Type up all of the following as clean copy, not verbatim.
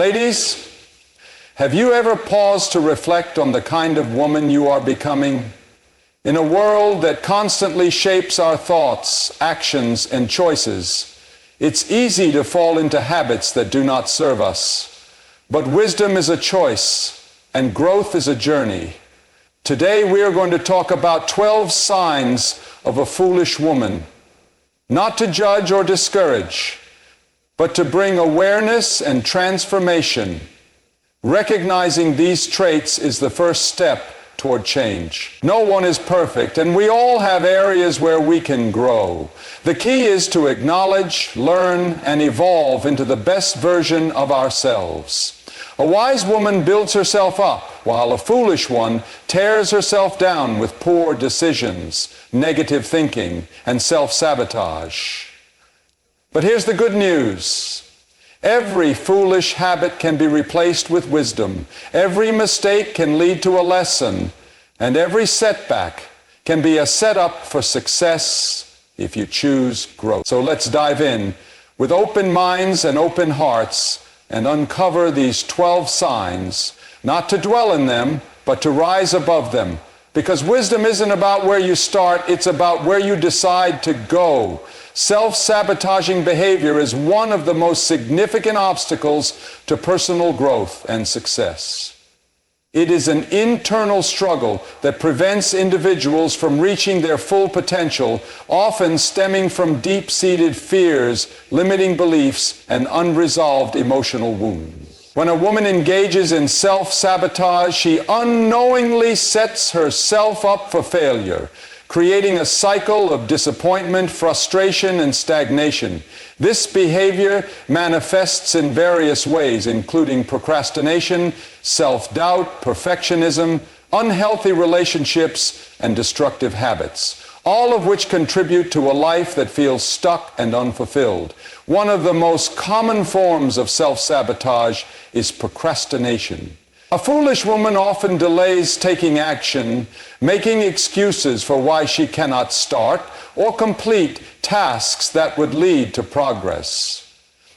Ladies, have you ever paused to reflect on the kind of woman you are becoming? In a world that constantly shapes our thoughts, actions, and choices, it's easy to fall into habits that do not serve us. But wisdom is a choice, and growth is a journey. Today we are going to talk about 12 signs of a foolish woman, not to judge or discourage, but to bring awareness and transformation. Recognizing these traits is the first step toward change. No one is perfect, and we all have areas where we can grow. The key is to acknowledge, learn, and evolve into the best version of ourselves. A wise woman builds herself up, while a foolish one tears herself down with poor decisions, negative thinking, and self-sabotage. But here's the good news. Every foolish habit can be replaced with wisdom. Every mistake can lead to a lesson, and every setback can be a setup for success if you choose growth. So let's dive in with open minds and open hearts and uncover these 12 signs, not to dwell in them, but to rise above them. Because wisdom isn't about where you start, it's about where you decide to go. Self-sabotaging behavior is one of the most significant obstacles to personal growth and success. It is an internal struggle that prevents individuals from reaching their full potential, often stemming from deep-seated fears, limiting beliefs, and unresolved emotional wounds. When a woman engages in self-sabotage, she unknowingly sets herself up for failure, creating a cycle of disappointment, frustration, and stagnation. This behavior manifests in various ways, including procrastination, self-doubt, perfectionism, unhealthy relationships, and destructive habits, all of which contribute to a life that feels stuck and unfulfilled. One of the most common forms of self-sabotage is procrastination. A foolish woman often delays taking action, making excuses for why she cannot start or complete tasks that would lead to progress.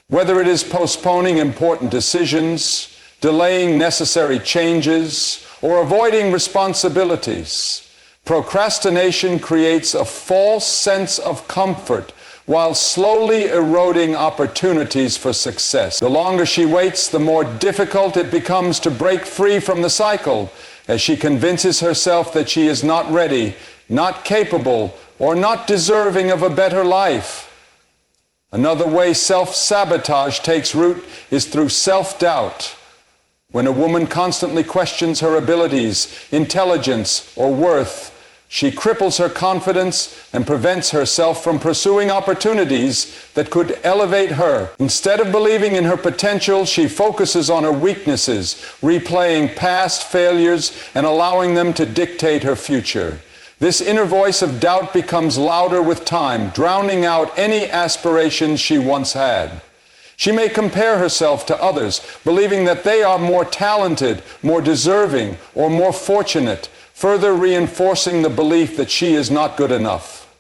Whether it is postponing important decisions, delaying necessary changes, or avoiding responsibilities, procrastination creates a false sense of comfort while slowly eroding opportunities for success. The longer she waits, the more difficult it becomes to break free from the cycle, as she convinces herself that she is not ready, not capable, or not deserving of a better life. Another way self-sabotage takes root is through self-doubt. When a woman constantly questions her abilities, intelligence, or worth, she cripples her confidence and prevents herself from pursuing opportunities that could elevate her. Instead of believing in her potential, she focuses on her weaknesses, replaying past failures and allowing them to dictate her future. This inner voice of doubt becomes louder with time, drowning out any aspirations she once had. She may compare herself to others, believing that they are more talented, more deserving, or more fortunate, further reinforcing the belief that she is not good enough.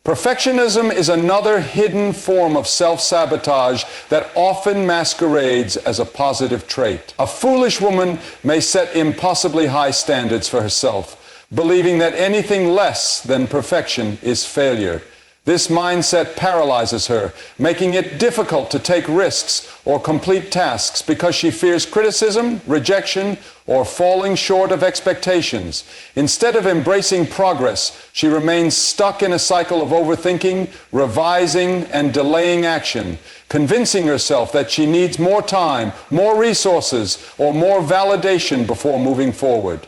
Perfectionism is another hidden form of self-sabotage that often masquerades as a positive trait. A foolish woman may set impossibly high standards for herself, believing that anything less than perfection is failure. This mindset paralyzes her, making it difficult to take risks or complete tasks because she fears criticism, rejection, or falling short of expectations. Instead of embracing progress, she remains stuck in a cycle of overthinking, revising, and delaying action, convincing herself that she needs more time, more resources, or more validation before moving forward.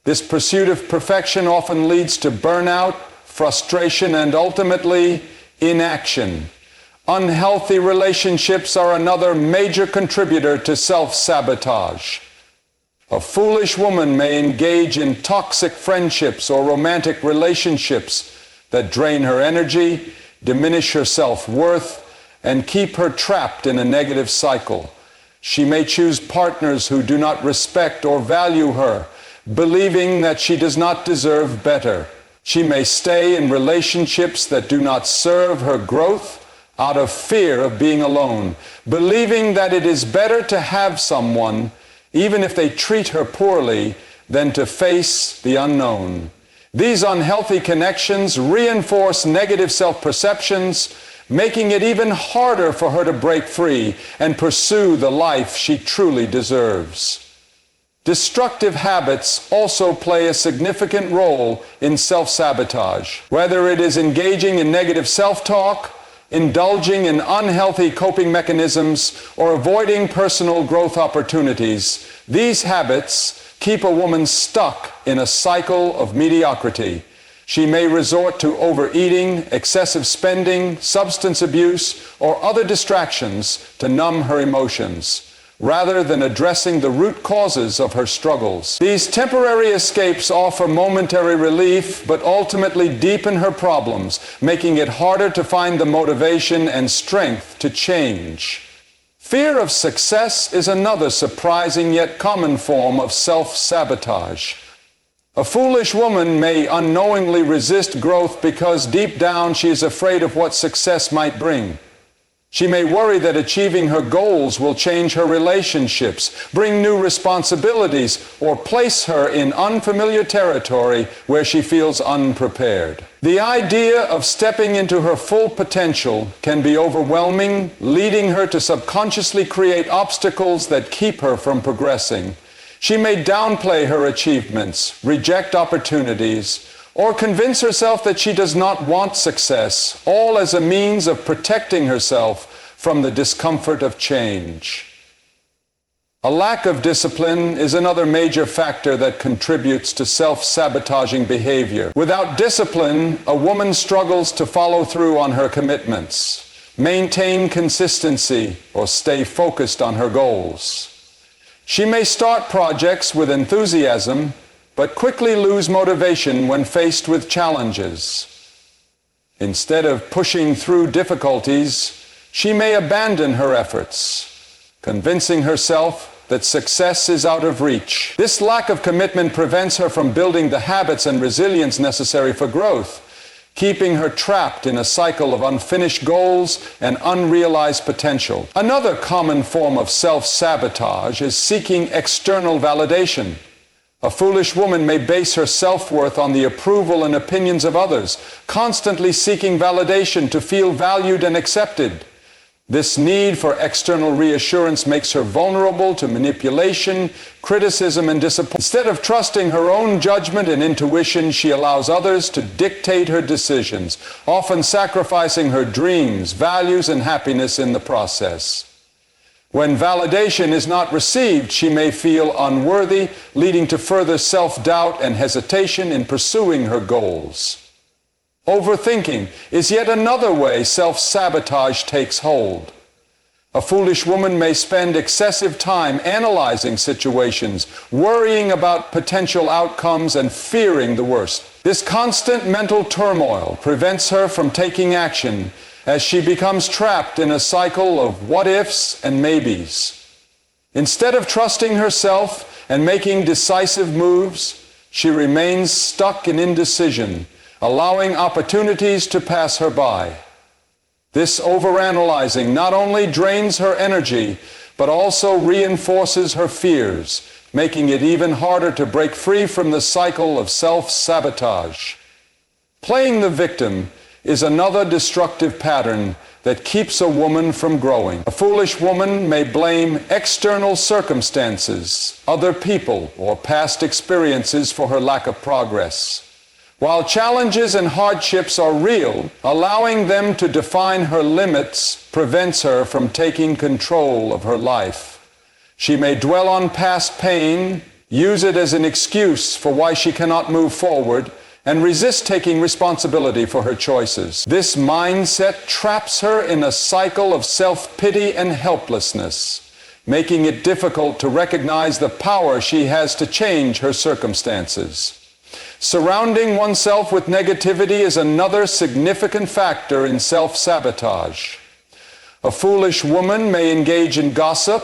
This pursuit of perfection often leads to burnout, frustration, and ultimately inaction. Unhealthy relationships are another major contributor to self-sabotage. A foolish woman may engage in toxic friendships or romantic relationships that drain her energy, diminish her self-worth, and keep her trapped in a negative cycle. She may choose partners who do not respect or value her, believing that she does not deserve better. She may stay in relationships that do not serve her growth, out of fear of being alone, believing that it is better to have someone, even if they treat her poorly, than to face the unknown. These unhealthy connections reinforce negative self-perceptions, making it even harder for her to break free and pursue the life she truly deserves. Destructive habits also play a significant role in self-sabotage. Whether it is engaging in negative self-talk, indulging in unhealthy coping mechanisms, or avoiding personal growth opportunities, these habits keep a woman stuck in a cycle of mediocrity. She may resort to overeating, excessive spending, substance abuse, or other distractions to numb her emotions, rather than addressing the root causes of her struggles. These temporary escapes offer momentary relief, but ultimately deepen her problems, making it harder to find the motivation and strength to change. Fear of success is another surprising yet common form of self-sabotage. A foolish woman may unknowingly resist growth because deep down she is afraid of what success might bring. She may worry that achieving her goals will change her relationships, bring new responsibilities, or place her in unfamiliar territory where she feels unprepared. The idea of stepping into her full potential can be overwhelming, leading her to subconsciously create obstacles that keep her from progressing. She may downplay her achievements, reject opportunities, or convince herself that she does not want success, all as a means of protecting herself from the discomfort of change. A lack of discipline is another major factor that contributes to self-sabotaging behavior. Without discipline, a woman struggles to follow through on her commitments, maintain consistency, or stay focused on her goals. She may start projects with enthusiasm, but quickly lose motivation when faced with challenges. Instead of pushing through difficulties, she may abandon her efforts, convincing herself that success is out of reach. This lack of commitment prevents her from building the habits and resilience necessary for growth, keeping her trapped in a cycle of unfinished goals and unrealized potential. Another common form of self-sabotage is seeking external validation. A foolish woman may base her self-worth on the approval and opinions of others, constantly seeking validation to feel valued and accepted. This need for external reassurance makes her vulnerable to manipulation, criticism, and disappointment. Instead of trusting her own judgment and intuition, she allows others to dictate her decisions, often sacrificing her dreams, values, and happiness in the process. When validation is not received, she may feel unworthy, leading to further self-doubt and hesitation in pursuing her goals. Overthinking is yet another way self-sabotage takes hold. A foolish woman may spend excessive time analyzing situations, worrying about potential outcomes, and fearing the worst. This constant mental turmoil prevents her from taking action, as she becomes trapped in a cycle of what-ifs and maybes. Instead of trusting herself and making decisive moves, she remains stuck in indecision, allowing opportunities to pass her by. This overanalyzing not only drains her energy, but also reinforces her fears, making it even harder to break free from the cycle of self-sabotage. Playing the victim is another destructive pattern that keeps a woman from growing. A foolish woman may blame external circumstances, other people, or past experiences for her lack of progress. While challenges and hardships are real, allowing them to define her limits prevents her from taking control of her life. She may dwell on past pain, use it as an excuse for why she cannot move forward, and resist taking responsibility for her choices. This mindset traps her in a cycle of self-pity and helplessness, making it difficult to recognize the power she has to change her circumstances. Surrounding oneself with negativity is another significant factor in self-sabotage. A foolish woman may engage in gossip,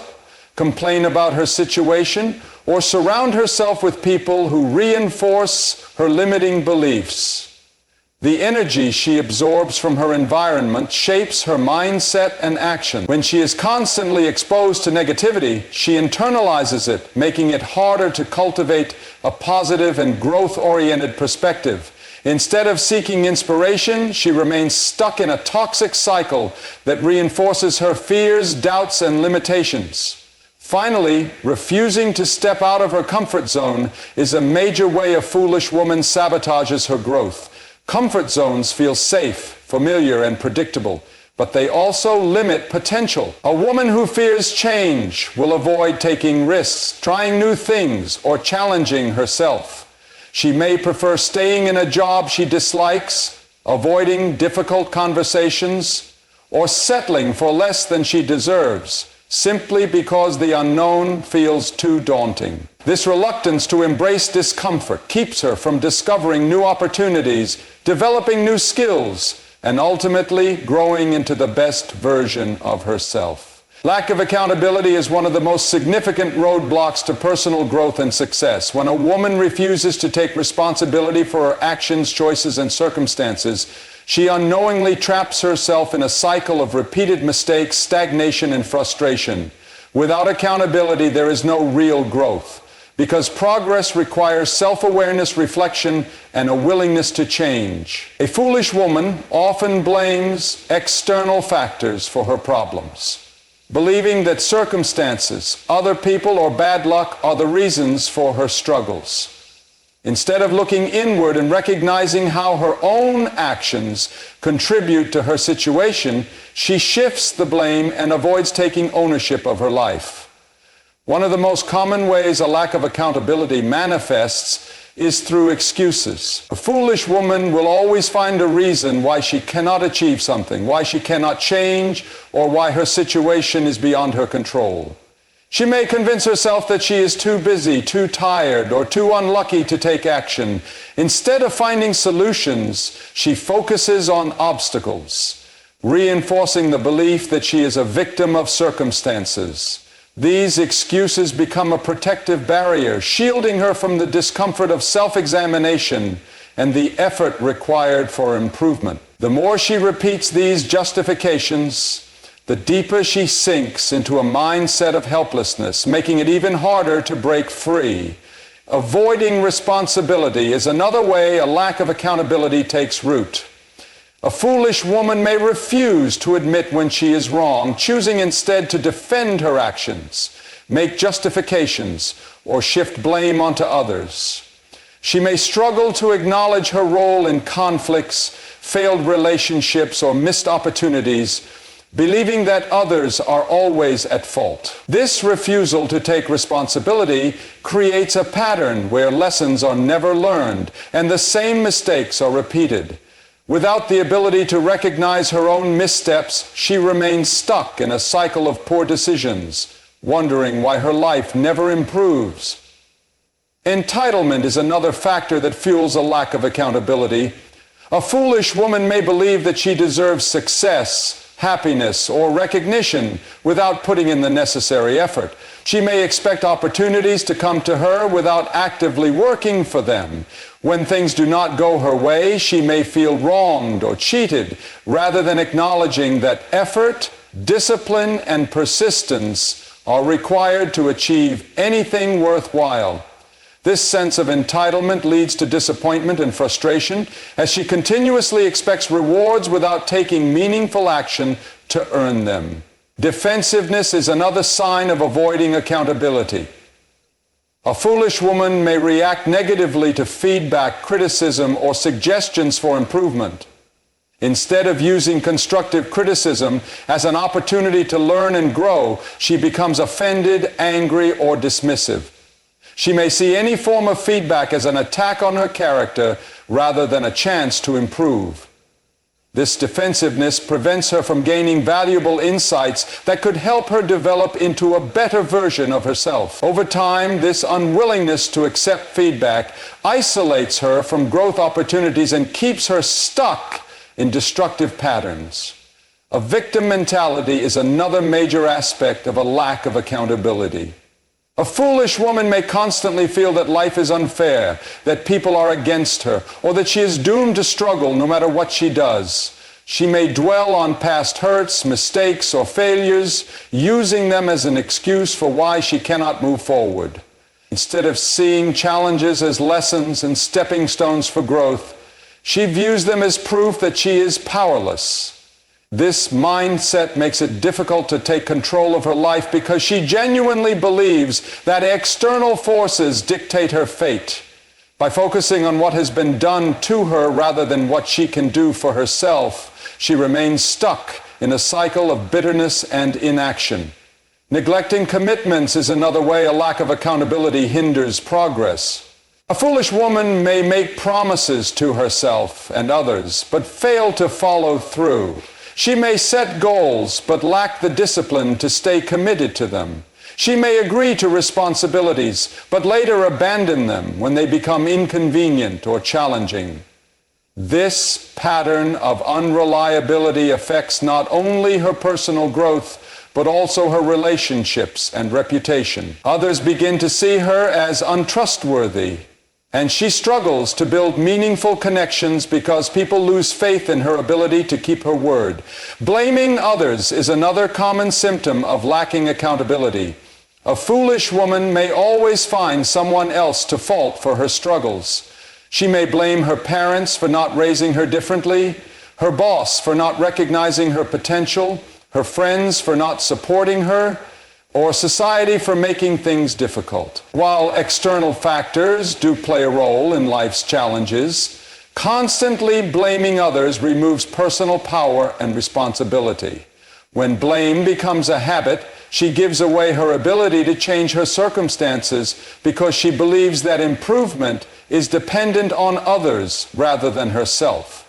complain about her situation, or surround herself with people who reinforce her limiting beliefs. The energy she absorbs from her environment shapes her mindset and action. When she is constantly exposed to negativity, she internalizes it, making it harder to cultivate a positive and growth-oriented perspective. Instead of seeking inspiration, she remains stuck in a toxic cycle that reinforces her fears, doubts, and limitations. Finally, refusing to step out of her comfort zone is a major way a foolish woman sabotages her growth. Comfort zones feel safe, familiar, and predictable, but they also limit potential. A woman who fears change will avoid taking risks, trying new things, or challenging herself. She may prefer staying in a job she dislikes, avoiding difficult conversations, or settling for less than she deserves, simply because the unknown feels too daunting. This reluctance to embrace discomfort keeps her from discovering new opportunities, developing new skills, and ultimately growing into the best version of herself. Lack of accountability is one of the most significant roadblocks to personal growth and success. When a woman refuses to take responsibility for her actions, choices, and circumstances, she unknowingly traps herself in a cycle of repeated mistakes, stagnation, and frustration. Without accountability, there is no real growth, because progress requires self-awareness, reflection, and a willingness to change. A foolish woman often blames external factors for her problems, believing that circumstances, other people, or bad luck are the reasons for her struggles. Instead of looking inward and recognizing how her own actions contribute to her situation, she shifts the blame and avoids taking ownership of her life. One of the most common ways a lack of accountability manifests is through excuses. A foolish woman will always find a reason why she cannot achieve something, why she cannot change, or why her situation is beyond her control. She may convince herself that she is too busy, too tired, or too unlucky to take action. Instead of finding solutions, she focuses on obstacles, reinforcing the belief that she is a victim of circumstances. These excuses become a protective barrier, shielding her from the discomfort of self-examination and the effort required for improvement. The more she repeats these justifications, the deeper she sinks into a mindset of helplessness, making it even harder to break free. Avoiding responsibility is another way a lack of accountability takes root. A foolish woman may refuse to admit when she is wrong, choosing instead to defend her actions, make justifications, or shift blame onto others. She may struggle to acknowledge her role in conflicts, failed relationships, or missed opportunities, believing that others are always at fault. This refusal to take responsibility creates a pattern where lessons are never learned and the same mistakes are repeated. Without the ability to recognize her own missteps, she remains stuck in a cycle of poor decisions, wondering why her life never improves. Entitlement is another factor that fuels a lack of accountability. A foolish woman may believe that she deserves success, happiness, or recognition without putting in the necessary effort. She may expect opportunities to come to her without actively working for them. When things do not go her way, she may feel wronged or cheated, rather than acknowledging that effort, discipline, and persistence are required to achieve anything worthwhile. This sense of entitlement leads to disappointment and frustration as she continuously expects rewards without taking meaningful action to earn them. Defensiveness is another sign of avoiding accountability. A foolish woman may react negatively to feedback, criticism, or suggestions for improvement. Instead of using constructive criticism as an opportunity to learn and grow, she becomes offended, angry, or dismissive. She may see any form of feedback as an attack on her character rather than a chance to improve. This defensiveness prevents her from gaining valuable insights that could help her develop into a better version of herself. Over time, this unwillingness to accept feedback isolates her from growth opportunities and keeps her stuck in destructive patterns. A victim mentality is another major aspect of a lack of accountability. A foolish woman may constantly feel that life is unfair, that people are against her, or that she is doomed to struggle no matter what she does. She may dwell on past hurts, mistakes, or failures, using them as an excuse for why she cannot move forward. Instead of seeing challenges as lessons and stepping stones for growth, she views them as proof that she is powerless. This mindset makes it difficult to take control of her life because she genuinely believes that external forces dictate her fate. By focusing on what has been done to her rather than what she can do for herself, she remains stuck in a cycle of bitterness and inaction. Neglecting commitments is another way a lack of accountability hinders progress. A foolish woman may make promises to herself and others, but fail to follow through. She may set goals, but lack the discipline to stay committed to them. She may agree to responsibilities, but later abandon them when they become inconvenient or challenging. This pattern of unreliability affects not only her personal growth, but also her relationships and reputation. Others begin to see her as untrustworthy, and she struggles to build meaningful connections because people lose faith in her ability to keep her word. Blaming others is another common symptom of lacking accountability. A foolish woman may always find someone else to fault for her struggles. She may blame her parents for not raising her differently, her boss for not recognizing her potential, her friends for not supporting her, or society for making things difficult. While external factors do play a role in life's challenges, constantly blaming others removes personal power and responsibility. When blame becomes a habit, she gives away her ability to change her circumstances because she believes that improvement is dependent on others rather than herself.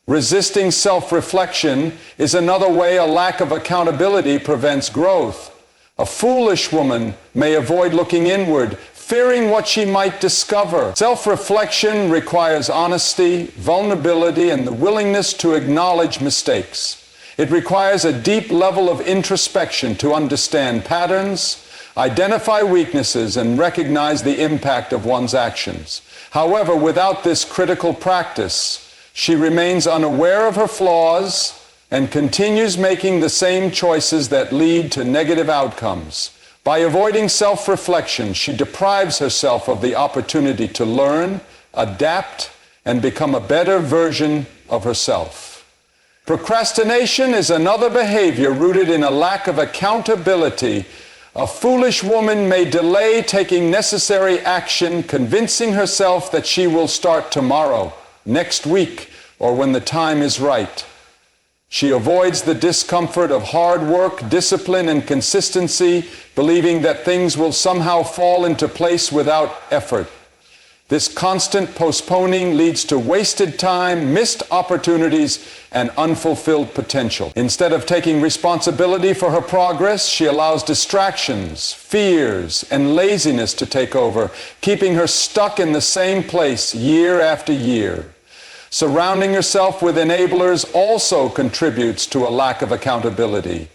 Resisting self-reflection is another way a lack of accountability prevents growth. A foolish woman may avoid looking inward, fearing what she might discover. Self-reflection requires honesty, vulnerability, and the willingness to acknowledge mistakes. It requires a deep level of introspection to understand patterns, identify weaknesses, and recognize the impact of one's actions. However, without this critical practice, she remains unaware of her flaws and continues making the same choices that lead to negative outcomes. By avoiding self-reflection, she deprives herself of the opportunity to learn, adapt, and become a better version of herself. Procrastination is another behavior rooted in a lack of accountability. A foolish woman may delay taking necessary action, convincing herself that she will start tomorrow, next week, or when the time is right. She avoids the discomfort of hard work, discipline, and consistency, believing that things will somehow fall into place without effort. This constant postponing leads to wasted time, missed opportunities, and unfulfilled potential. Instead of taking responsibility for her progress, she allows distractions, fears, and laziness to take over, keeping her stuck in the same place year after year. Surrounding herself with enablers also contributes to a lack of accountability.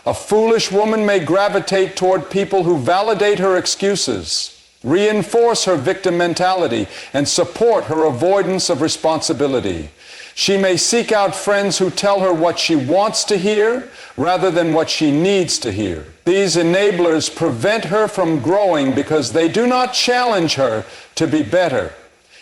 A foolish woman may gravitate toward people who validate her excuses, reinforce her victim mentality, and support her avoidance of responsibility. She may seek out friends who tell her what she wants to hear rather than what she needs to hear. These enablers prevent her from growing because they do not challenge her to be better.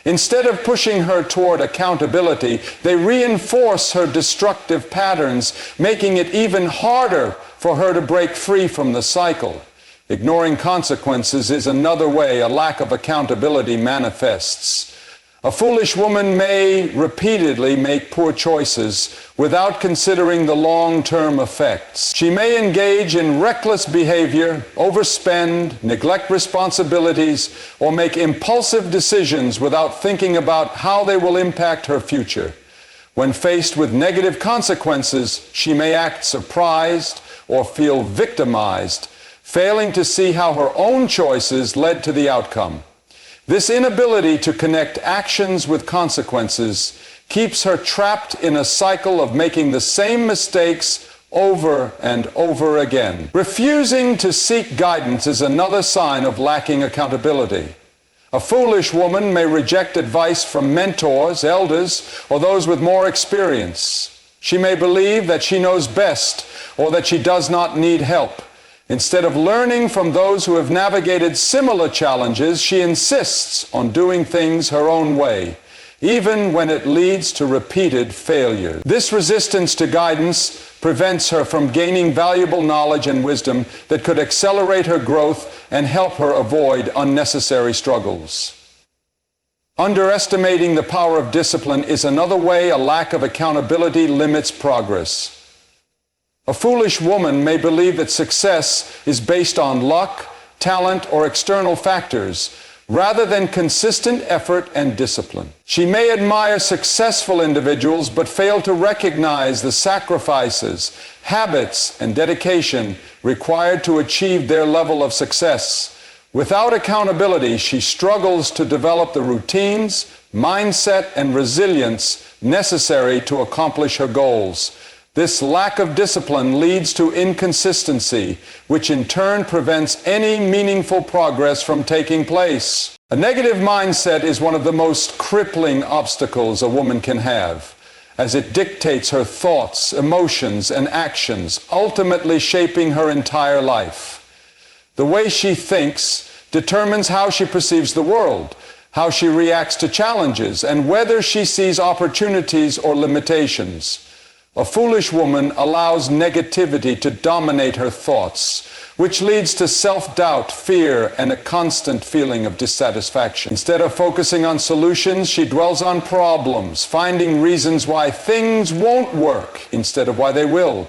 Instead of pushing her toward accountability, they reinforce her destructive patterns, making it even harder for her to break free from the cycle. Ignoring consequences is another way a lack of accountability manifests. A foolish woman may repeatedly make poor choices without considering the long-term effects. She may engage in reckless behavior, overspend, neglect responsibilities, or make impulsive decisions without thinking about how they will impact her future. When faced with negative consequences, she may act surprised or feel victimized, failing to see how her own choices led to the outcome. This inability to connect actions with consequences keeps her trapped in a cycle of making the same mistakes over and over again. Refusing to seek guidance is another sign of lacking accountability. A foolish woman may reject advice from mentors, elders, or those with more experience. She may believe that she knows best or that she does not need help. Instead of learning from those who have navigated similar challenges, she insists on doing things her own way, even when it leads to repeated failure. This resistance to guidance prevents her from gaining valuable knowledge and wisdom that could accelerate her growth and help her avoid unnecessary struggles. Underestimating the power of discipline is another way a lack of accountability limits progress. A foolish woman may believe that success is based on luck, talent, or external factors, rather than consistent effort and discipline. She may admire successful individuals but fail to recognize the sacrifices, habits, and dedication required to achieve their level of success. Without accountability, she struggles to develop the routines, mindset, and resilience necessary to accomplish her goals. This lack of discipline leads to inconsistency, which in turn prevents any meaningful progress from taking place. A negative mindset is one of the most crippling obstacles a woman can have, as it dictates her thoughts, emotions, and actions, ultimately shaping her entire life. The way she thinks determines how she perceives the world, how she reacts to challenges, and whether she sees opportunities or limitations. A foolish woman allows negativity to dominate her thoughts, which leads to self-doubt, fear, and a constant feeling of dissatisfaction. Instead of focusing on solutions, she dwells on problems, finding reasons why things won't work instead of why they will.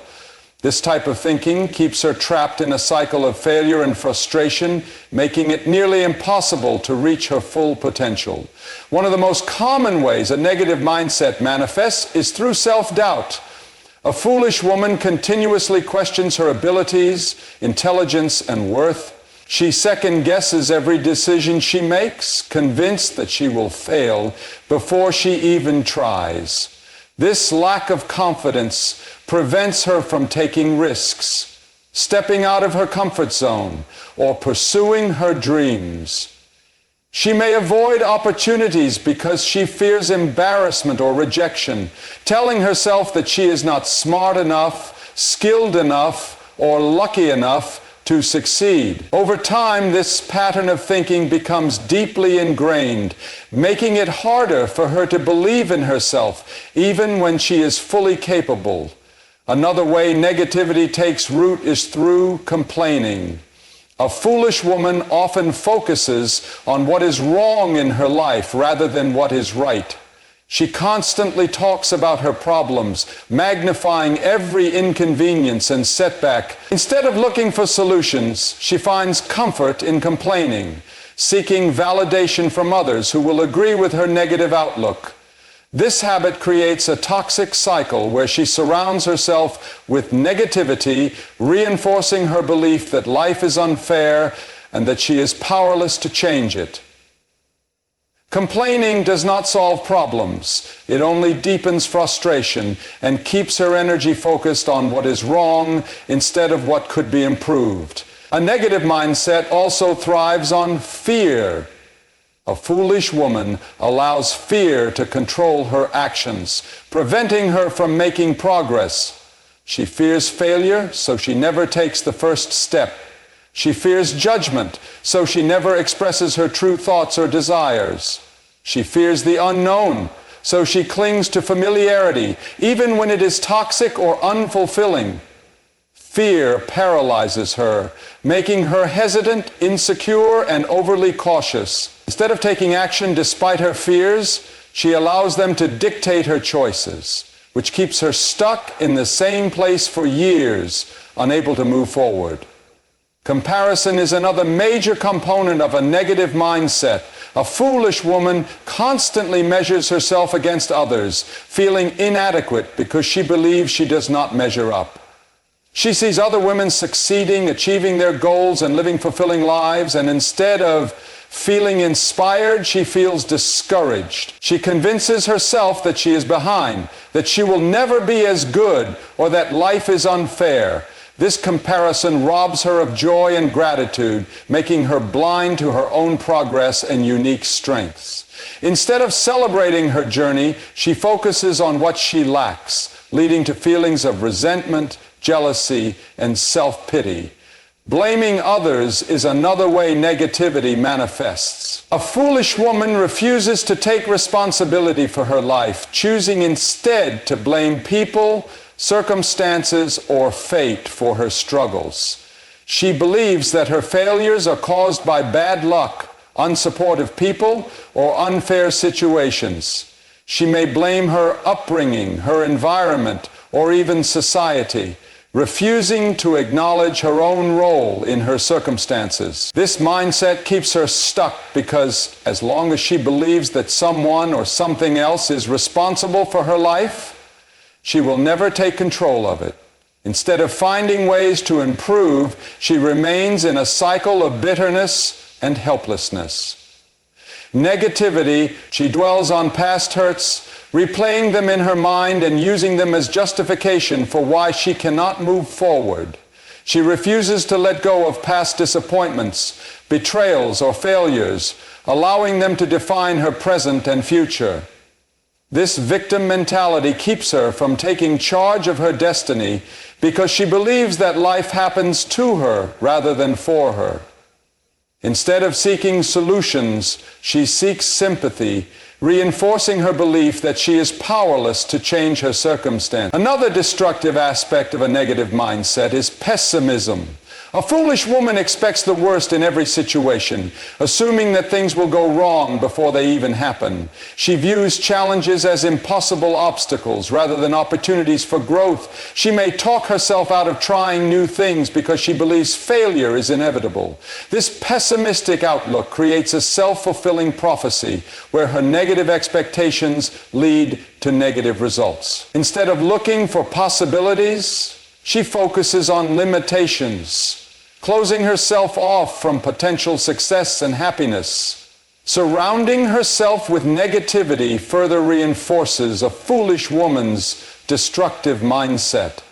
This type of thinking keeps her trapped in a cycle of failure and frustration, making it nearly impossible to reach her full potential. One of the most common ways a negative mindset manifests is through self-doubt. A foolish woman continuously questions her abilities, intelligence, and worth. She second-guesses every decision she makes, convinced that she will fail before she even tries. This lack of confidence prevents her from taking risks, stepping out of her comfort zone, or pursuing her dreams. She may avoid opportunities because she fears embarrassment or rejection, telling herself that she is not smart enough, skilled enough, or lucky enough to succeed. Over time, this pattern of thinking becomes deeply ingrained, making it harder for her to believe in herself, even when she is fully capable. Another way negativity takes root is through complaining. A foolish woman often focuses on what is wrong in her life rather than what is right. She constantly talks about her problems, magnifying every inconvenience and setback. Instead of looking for solutions, she finds comfort in complaining, seeking validation from others who will agree with her negative outlook. This habit creates a toxic cycle where she surrounds herself with negativity, reinforcing her belief that life is unfair and that she is powerless to change it. Complaining does not solve problems. It only deepens frustration and keeps her energy focused on what is wrong instead of what could be improved. A negative mindset also thrives on fear. A foolish woman allows fear to control her actions, preventing her from making progress. She fears failure, so she never takes the first step. She fears judgment, so she never expresses her true thoughts or desires. She fears the unknown, so she clings to familiarity, even when it is toxic or unfulfilling. Fear paralyzes her, making her hesitant, insecure, and overly cautious. Instead of taking action despite her fears, she allows them to dictate her choices, which keeps her stuck in the same place for years, unable to move forward. Comparison is another major component of a negative mindset. A foolish woman constantly measures herself against others, feeling inadequate because she believes she does not measure up. She sees other women succeeding, achieving their goals, and living fulfilling lives, and instead of feeling inspired, she feels discouraged. She convinces herself that she is behind, that she will never be as good, or that life is unfair. This comparison robs her of joy and gratitude, making her blind to her own progress and unique strengths. Instead of celebrating her journey, she focuses on what she lacks, leading to feelings of resentment, jealousy, and self-pity. Blaming others is another way negativity manifests. A foolish woman refuses to take responsibility for her life, choosing instead to blame people, circumstances, or fate for her struggles. She believes that her failures are caused by bad luck, unsupportive people, or unfair situations. She may blame her upbringing, her environment, or even society, refusing to acknowledge her own role in her circumstances. This mindset keeps her stuck because as long as she believes that someone or something else is responsible for her life, she will never take control of it. Instead of finding ways to improve, she remains in a cycle of bitterness and helplessness. Negativity, she dwells on past hurts, replaying them in her mind and using them as justification for why she cannot move forward. She refuses to let go of past disappointments, betrayals, or failures, allowing them to define her present and future. This victim mentality keeps her from taking charge of her destiny because she believes that life happens to her rather than for her. Instead of seeking solutions, she seeks sympathy, reinforcing her belief that she is powerless to change her circumstance. Another destructive aspect of a negative mindset is pessimism. A foolish woman expects the worst in every situation, assuming that things will go wrong before they even happen. She views challenges as impossible obstacles rather than opportunities for growth. She may talk herself out of trying new things because she believes failure is inevitable. This pessimistic outlook creates a self-fulfilling prophecy where her negative expectations lead to negative results. Instead of looking for possibilities, she focuses on limitations, closing herself off from potential success and happiness. Surrounding herself with negativity further reinforces a foolish woman's destructive mindset.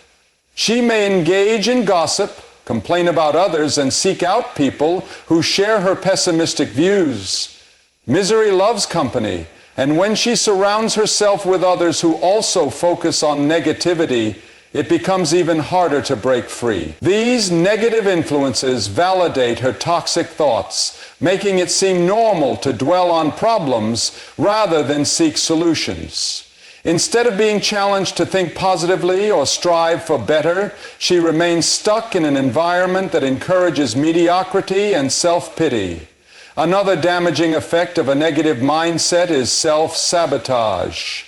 She may engage in gossip, complain about others, and seek out people who share her pessimistic views. Misery loves company, and when she surrounds herself with others who also focus on negativity, it becomes even harder to break free. These negative influences validate her toxic thoughts, making it seem normal to dwell on problems rather than seek solutions. Instead of being challenged to think positively or strive for better, she remains stuck in an environment that encourages mediocrity and self-pity. Another damaging effect of a negative mindset is self-sabotage.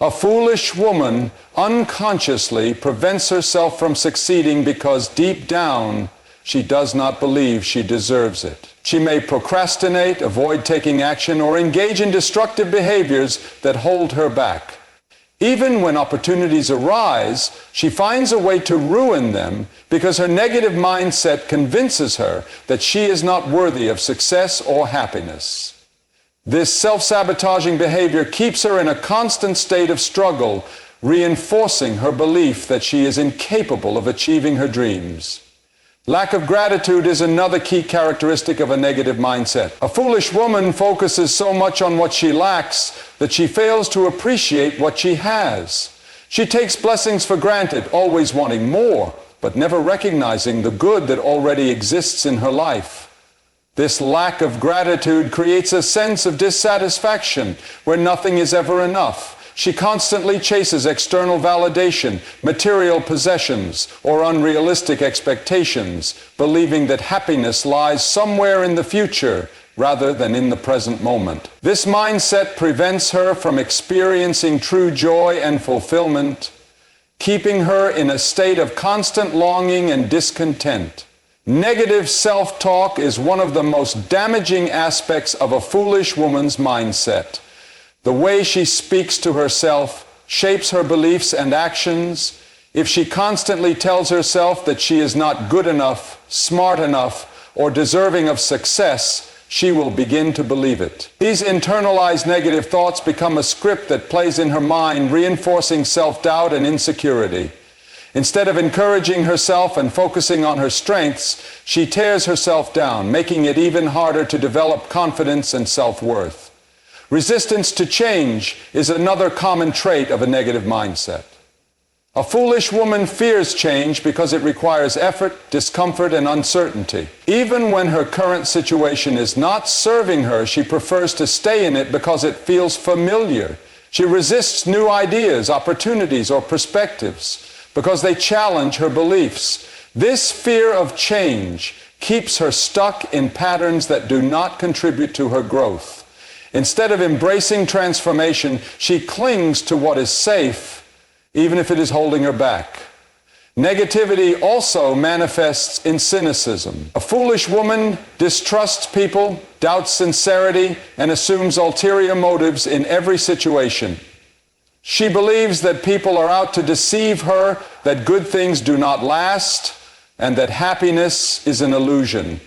A foolish woman unconsciously prevents herself from succeeding because deep down she does not believe she deserves it. She may procrastinate, avoid taking action, or engage in destructive behaviors that hold her back. Even when opportunities arise, she finds a way to ruin them because her negative mindset convinces her that she is not worthy of success or happiness. This self-sabotaging behavior keeps her in a constant state of struggle, reinforcing her belief that she is incapable of achieving her dreams. Lack of gratitude is another key characteristic of a negative mindset. A foolish woman focuses so much on what she lacks that she fails to appreciate what she has. She takes blessings for granted, always wanting more, but never recognizing the good that already exists in her life. This lack of gratitude creates a sense of dissatisfaction where nothing is ever enough. She constantly chases external validation, material possessions, or unrealistic expectations, believing that happiness lies somewhere in the future rather than in the present moment. This mindset prevents her from experiencing true joy and fulfillment, keeping her in a state of constant longing and discontent. Negative self-talk is one of the most damaging aspects of a foolish woman's mindset. The way she speaks to herself shapes her beliefs and actions, If she constantly tells herself that she is not good enough, smart enough, or deserving of success, she will begin to believe it. These internalized negative thoughts become a script that plays in her mind, reinforcing self-doubt and insecurity. Instead of encouraging herself and focusing on her strengths, she tears herself down, making it even harder to develop confidence and self-worth. Resistance to change is another common trait of a negative mindset. A foolish woman fears change because it requires effort, discomfort, and uncertainty. Even when her current situation is not serving her, she prefers to stay in it because it feels familiar. She resists new ideas, opportunities, or perspectives because they challenge her beliefs. This fear of change keeps her stuck in patterns that do not contribute to her growth. Instead of embracing transformation, she clings to what is safe, even if it is holding her back. Negativity also manifests in cynicism. A foolish woman distrusts people, doubts sincerity, and assumes ulterior motives in every situation. She believes that people are out to deceive her, that good things do not last, and that happiness is an illusion.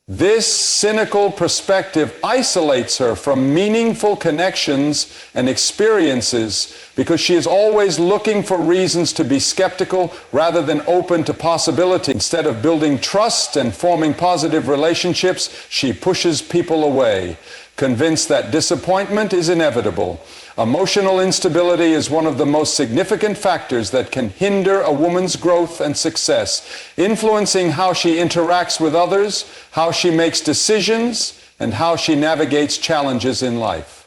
This cynical perspective isolates her from meaningful connections and experiences because she is always looking for reasons to be skeptical rather than open to possibility. Instead of building trust and forming positive relationships, she pushes people away, convinced that disappointment is inevitable. Emotional instability is one of the most significant factors that can hinder a woman's growth and success, influencing how she interacts with others, how she makes decisions, and how she navigates challenges in life.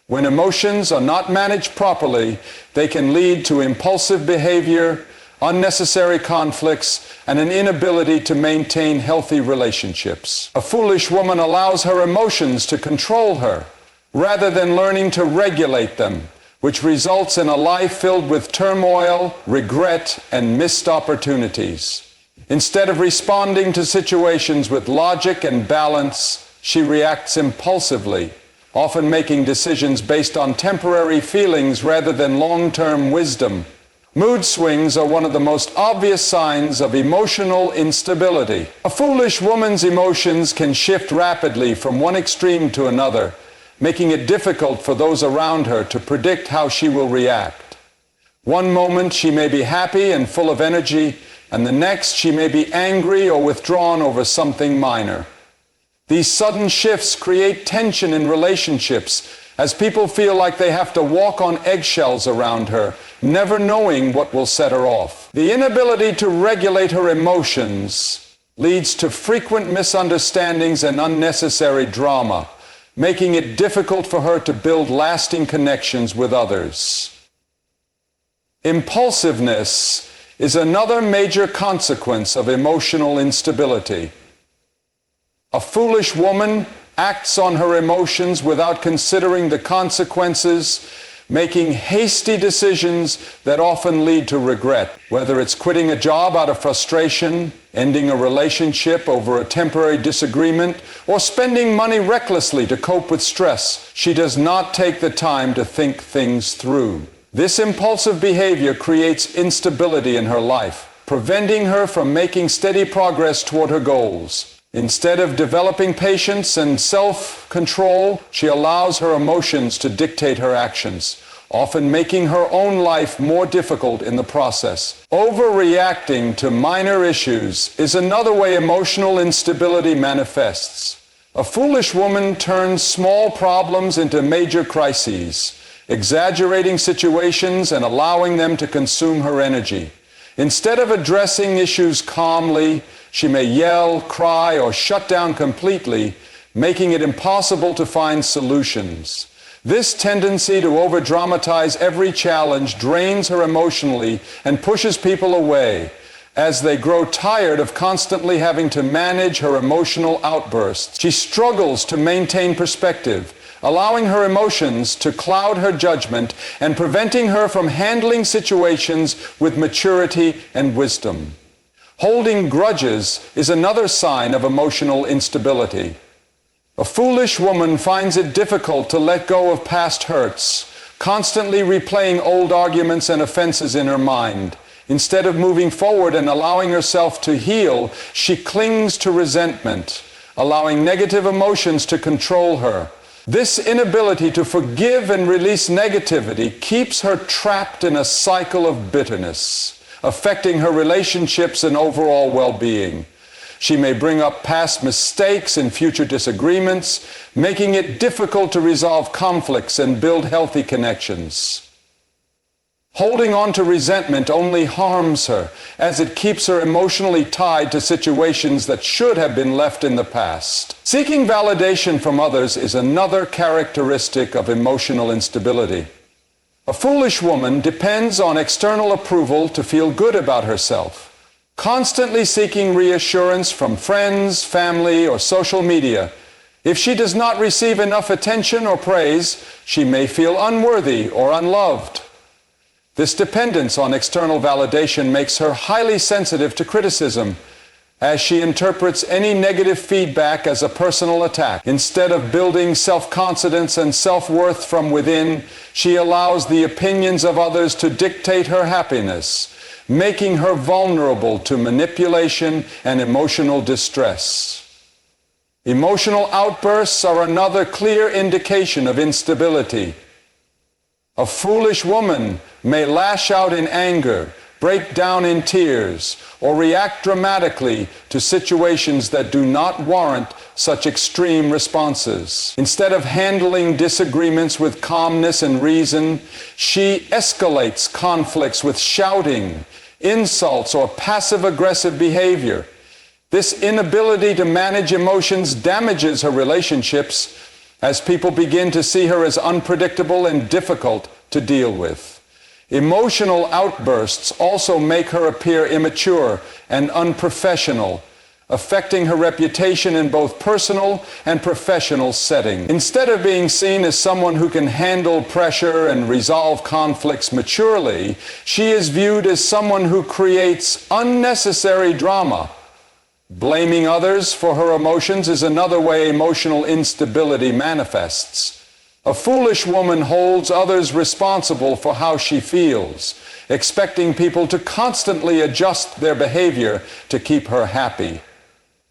When emotions are not managed properly, they can lead to impulsive behavior, unnecessary conflicts, and an inability to maintain healthy relationships. A foolish woman allows her emotions to control her, rather than learning to regulate them, which results in a life filled with turmoil, regret, and missed opportunities. Instead of responding to situations with logic and balance, she reacts impulsively, often making decisions based on temporary feelings rather than long-term wisdom. Mood swings are one of the most obvious signs of emotional instability. A foolish woman's emotions can shift rapidly from one extreme to another, making it difficult for those around her to predict how she will react. One moment she may be happy and full of energy, and the next she may be angry or withdrawn over something minor. These sudden shifts create tension in relationships as people feel like they have to walk on eggshells around her, never knowing what will set her off. The inability to regulate her emotions leads to frequent misunderstandings and unnecessary drama, making it difficult for her to build lasting connections with others. Impulsiveness is another major consequence of emotional instability. A foolish woman acts on her emotions without considering the consequences, making hasty decisions that often lead to regret. Whether it's quitting a job out of frustration, ending a relationship over a temporary disagreement, or spending money recklessly to cope with stress, she does not take the time to think things through. This impulsive behavior creates instability in her life, preventing her from making steady progress toward her goals. Instead of developing patience and self-control, she allows her emotions to dictate her actions, often making her own life more difficult in the process. Overreacting to minor issues is another way emotional instability manifests. A foolish woman turns small problems into major crises, exaggerating situations and allowing them to consume her energy. Instead of addressing issues calmly, she may yell, cry, or shut down completely, making it impossible to find solutions. This tendency to overdramatize every challenge drains her emotionally and pushes people away as they grow tired of constantly having to manage her emotional outbursts. She struggles to maintain perspective, allowing her emotions to cloud her judgment and preventing her from handling situations with maturity and wisdom. Holding grudges is another sign of emotional instability. A foolish woman finds it difficult to let go of past hurts, constantly replaying old arguments and offenses in her mind. Instead of moving forward and allowing herself to heal, she clings to resentment, allowing negative emotions to control her. This inability to forgive and release negativity keeps her trapped in a cycle of bitterness, affecting her relationships and overall well-being. She may bring up past mistakes and future disagreements, making it difficult to resolve conflicts and build healthy connections. Holding on to resentment only harms her, as it keeps her emotionally tied to situations that should have been left in the past. Seeking validation from others is another characteristic of emotional instability. A foolish woman depends on external approval to feel good about herself, constantly seeking reassurance from friends, family, or social media. If she does not receive enough attention or praise, she may feel unworthy or unloved. This dependence on external validation makes her highly sensitive to criticism, as she interprets any negative feedback as a personal attack. Instead of building self-confidence and self-worth from within, she allows the opinions of others to dictate her happiness, making her vulnerable to manipulation and emotional distress. Emotional outbursts are another clear indication of instability. A foolish woman may lash out in anger, break down in tears, or react dramatically to situations that do not warrant such extreme responses. Instead of handling disagreements with calmness and reason, she escalates conflicts with shouting, insults, or passive-aggressive behavior. This inability to manage emotions damages her relationships, as people begin to see her as unpredictable and difficult to deal with. Emotional outbursts also make her appear immature and unprofessional, affecting her reputation in both personal and professional settings. Instead of being seen as someone who can handle pressure and resolve conflicts maturely, she is viewed as someone who creates unnecessary drama. Blaming others for her emotions is another way emotional instability manifests. A foolish woman holds others responsible for how she feels, expecting people to constantly adjust their behavior to keep her happy.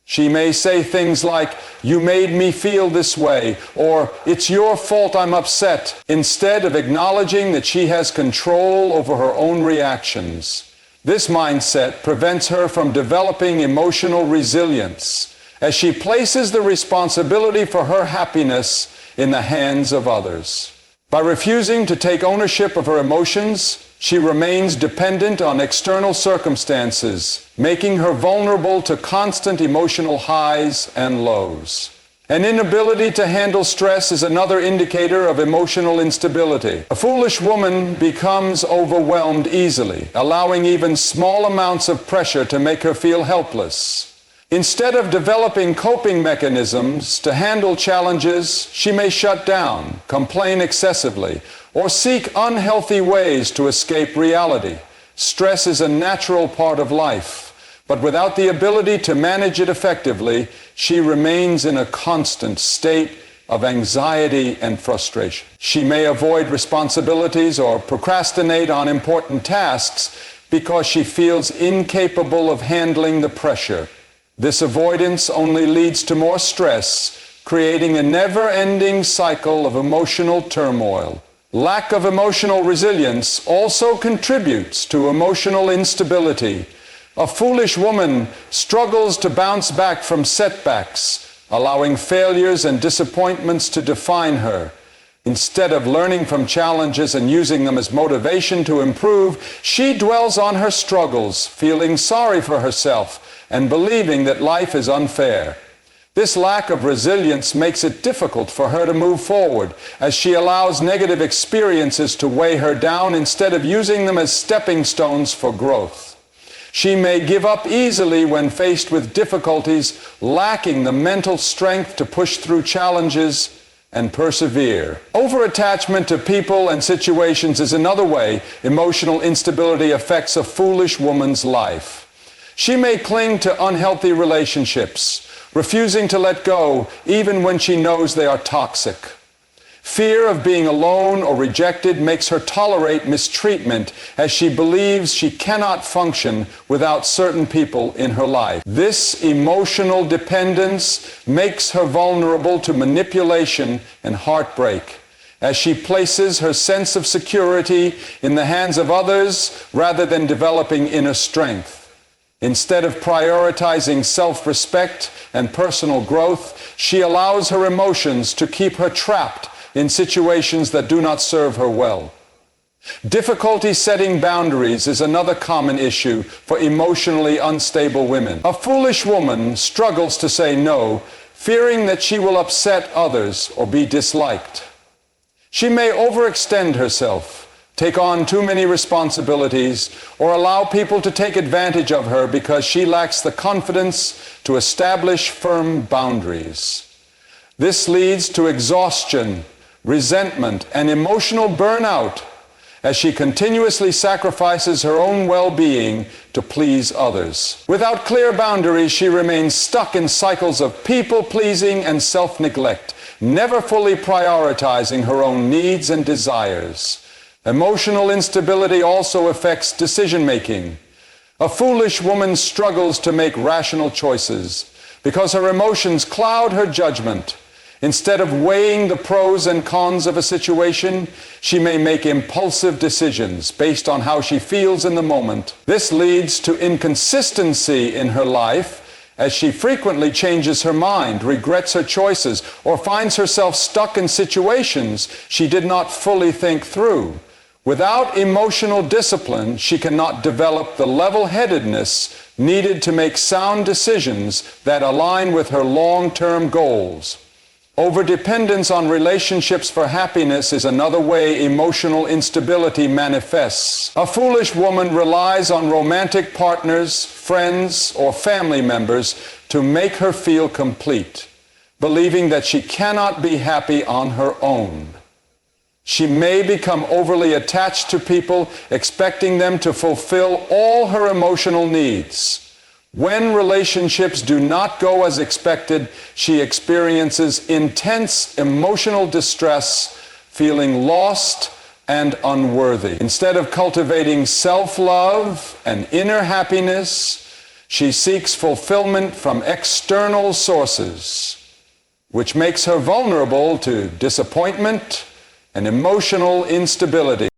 She may say things like, "You made me feel this way," or "It's your fault I'm upset," instead of acknowledging that she has control over her own reactions. This mindset prevents her from developing emotional resilience, as she places the responsibility for her happiness in the hands of others. By refusing to take ownership of her emotions, she remains dependent on external circumstances, making her vulnerable to constant emotional highs and lows. An inability to handle stress is another indicator of emotional instability. A foolish woman becomes overwhelmed easily, allowing even small amounts of pressure to make her feel helpless. Instead of developing coping mechanisms to handle challenges, she may shut down, complain excessively, or seek unhealthy ways to escape reality. Stress is a natural part of life, but without the ability to manage it effectively, she remains in a constant state of anxiety and frustration. She may avoid responsibilities or procrastinate on important tasks because she feels incapable of handling the pressure. This avoidance only leads to more stress, creating a never-ending cycle of emotional turmoil. Lack of emotional resilience also contributes to emotional instability. A foolish woman struggles to bounce back from setbacks, allowing failures and disappointments to define her. Instead of learning from challenges and using them as motivation to improve, she dwells on her struggles, feeling sorry for herself and believing that life is unfair. This lack of resilience makes it difficult for her to move forward, as she allows negative experiences to weigh her down instead of using them as stepping stones for growth. She may give up easily when faced with difficulties, lacking the mental strength to push through challenges and persevere. Over-attachment to people and situations is another way emotional instability affects a foolish woman's life. She may cling to unhealthy relationships, refusing to let go even when she knows they are toxic. Fear of being alone or rejected makes her tolerate mistreatment, as she believes she cannot function without certain people in her life. This emotional dependence makes her vulnerable to manipulation and heartbreak, as she places her sense of security in the hands of others rather than developing inner strength. Instead of prioritizing self-respect and personal growth, she allows her emotions to keep her trapped in situations that do not serve her well. Difficulty setting boundaries is another common issue for emotionally unstable women. A foolish woman struggles to say no, fearing that she will upset others or be disliked. She may overextend herself, take on too many responsibilities, or allow people to take advantage of her because she lacks the confidence to establish firm boundaries. This leads to exhaustion, resentment, and emotional burnout as she continuously sacrifices her own well-being to please others. Without clear boundaries, she remains stuck in cycles of people-pleasing and self-neglect, never fully prioritizing her own needs and desires. Emotional instability also affects decision-making. A foolish woman struggles to make rational choices because her emotions cloud her judgment. Instead of weighing the pros and cons of a situation, she may make impulsive decisions based on how she feels in the moment. This leads to inconsistency in her life, as she frequently changes her mind, regrets her choices, or finds herself stuck in situations she did not fully think through. Without emotional discipline, she cannot develop the level-headedness needed to make sound decisions that align with her long-term goals. Overdependence on relationships for happiness is another way emotional instability manifests. A foolish woman relies on romantic partners, friends, or family members to make her feel complete, believing that she cannot be happy on her own. She may become overly attached to people, expecting them to fulfill all her emotional needs. When relationships do not go as expected, she experiences intense emotional distress, feeling lost and unworthy. Instead of cultivating self-love and inner happiness, she seeks fulfillment from external sources, which makes her vulnerable to disappointment and emotional instability.